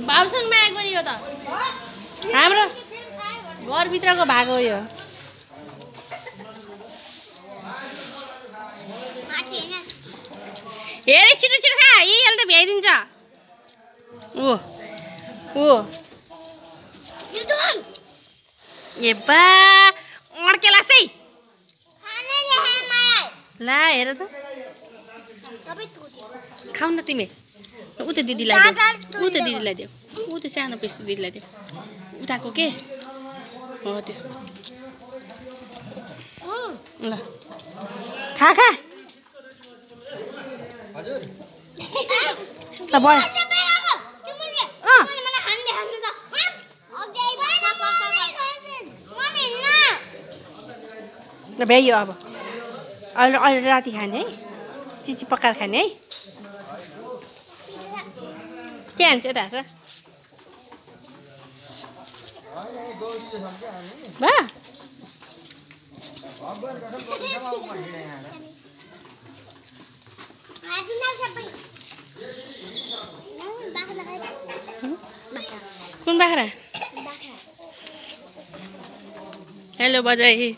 बाबुसँग मागेको नि यो त हाम्रो घरभित्रको भाग हो यो। हेरे छिटो छिटो खा यसले त भ्याइदिन्छ। ए बा अड्केला चाहिँ ला हेर त खाऊ न तिमी। उ त दिदीलाई देऊ, उ त दिदीलाई देऊ, उ त सानो पिस दिदीलाई देऊ। उताको के हो त्यो ल खा खा हजुर ल भयो ल भ्याइयो अब अहिले राति खाने है चिची पकाएर खाने है। के हान्छ यता हेर बा कुन बाख्रा हेलो बजाई